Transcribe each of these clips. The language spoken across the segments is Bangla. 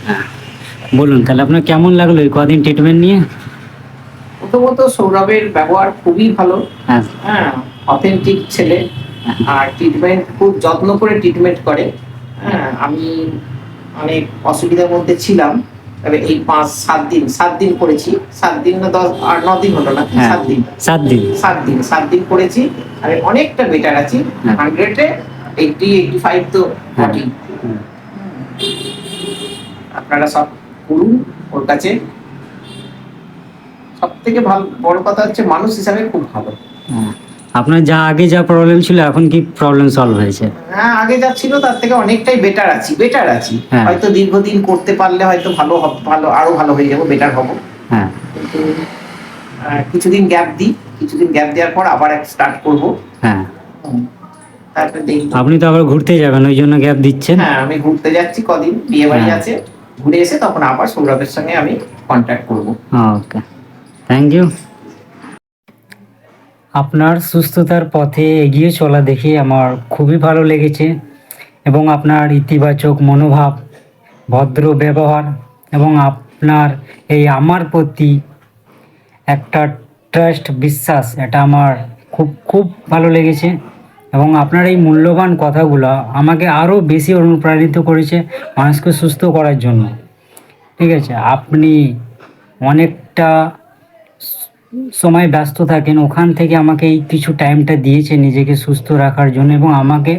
হ্যাঁ, বলুন তাহলে আপনার কেমন লাগলো এই কদিন ট্রিটমেন্ট নিয়ে? প্রথমত সৌরভের ব্যবহার খুবই ভালো। হ্যাঁ। হ্যাঁ, অথেন্টিক ছেলে। আর ট্রিটমেন্ট খুব যত্ন করে ট্রিটমেন্ট করে। হ্যাঁ, আমি অনেক অসুবিধার মধ্যে ছিলাম। তবে এই ৫-৭ দিন করেছি। ৭ দিন না ১০ আর ৯ দিন হলো না। হ্যাঁ, ৭ দিন। ৭ দিন। ৭ দিন করেছি। আমি অনেকটা বেটার আছি। হ্যাঁ। 100 এ 80-85 তো হ্যাঁ। বটেই। আপনারা সব করুন ওর কাছে। সবথেকে বড় কথা হচ্ছে মানুষ হিসাবে খুব ভালো। হ্যাঁ। আপনার আগে যা প্রবলেম ছিল এখন কি প্রবলেম সলভ হয়েছে? হ্যাঁ, আগে যা ছিল তার থেকে অনেকটাই বেটার আছি। হ্যাঁ। হয়তো দীর্ঘদিন করতে পারলে হয়তো ভালো আরো ভালো হয়ে যাবো, বেটার হবো। হ্যাঁ। কিন্তু কিছুদিন গ্যাপ দিই, কিছুদিন গ্যাপ দেওয়ার পর আবার স্টার্ট করব। হ্যাঁ। তারপরে দেখব। আপনি তো আবার ঘুরতে যাবেন, ওই জন্য গ্যাপ দিচ্ছেন? হ্যাঁ, আমি ঘুরতে যাচ্ছি কদিন, বিয়ে বাড়ি হ্যাঁ। আছে। ঘুরে এসে তখন আবার সৌরভের সঙ্গে আমি কন্ট্যাক্ট করব। ওকে, থ্যাংক ইউ। আপনার সুস্থতার পথে এগিয়ে চলা দেখে আমার খুবই ভালো লেগেছে এবং আপনার ইতিবাচক মনোভাব, ভদ্র ব্যবহার এবং আপনার এই আমার প্রতি একটা ট্রাস্ট, বিশ্বাস, এটা আমার খুব খুব ভালো লেগেছে এবং আপনার এই মূল্যবান কথাগুলো আমাকে আরও বেশি অনুপ্রাণিত করেছে মানুষকে সুস্থ করার জন্য। ঠিক আছে, আপনি অনেকটা সময় ব্যস্ত থাকেন, ওখান থেকে আমাকে এই কিছু টাইমটা দিয়েছে নিজেকে সুস্থ রাখার জন্য এবং আমাকে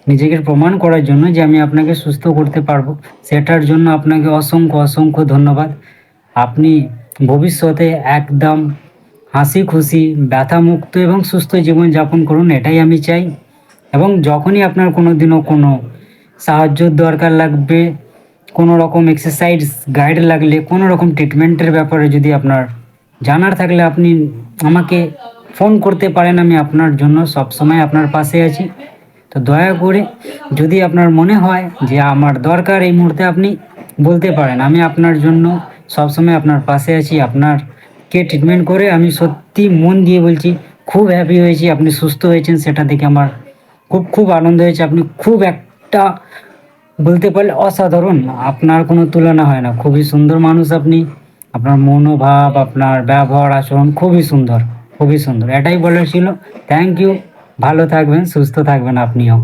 নিজেকে প্রমাণ করার জন্য যে আমি আপনাকে সুস্থ করতে পারবো। সেটার জন্য আপনাকে অসংখ্য অসংখ্য ধন্যবাদ। আপনি ভবিষ্যতে একদম হাসি খুশি, ব্যথামুক্ত এবং সুস্থ জীবনযাপন করুন, এটাই আমি চাই। এবং যখনই আপনার কোনো দিনও কোনো সাহায্যর দরকার লাগবে, কোনো রকম এক্সারসাইজ গাইড লাগলে, কোনো রকম ট্রিটমেন্টের ব্যাপারে যদি আপনার জানার থাকলে আপনি আমাকে ফোন করতে পারেন। আমি আপনার জন্য সবসময় আপনার পাশে আছি। তো দয়া করে যদি আপনার মনে হয় যে আমার দরকার এই মুহূর্তে, আপনি বলতে পারেন। আমি আপনার জন্য সবসময় আপনার পাশে আছি। আপনারকে ট্রিটমেন্ট করে আমি সত্যি মন দিয়ে বলছি খুব হ্যাপি হয়েছি। আপনি সুস্থ হয়েছেন সেটা দেখে আমার খুব খুব আনন্দ হয়েছে। আপনি খুব একটা বলতে পারলে অসাধারণ, আপনার কোনো তুলনা হয় না। খুবই সুন্দর মানুষ আপনি, আপনার মনোভাব, আপনার ব্যবহার আচরণ খুবই সুন্দর, খুবই সুন্দর। এটাই বলার ছিল। Thank you. ভালো থাকবেন, সুস্থ থাকবেন আপনিও।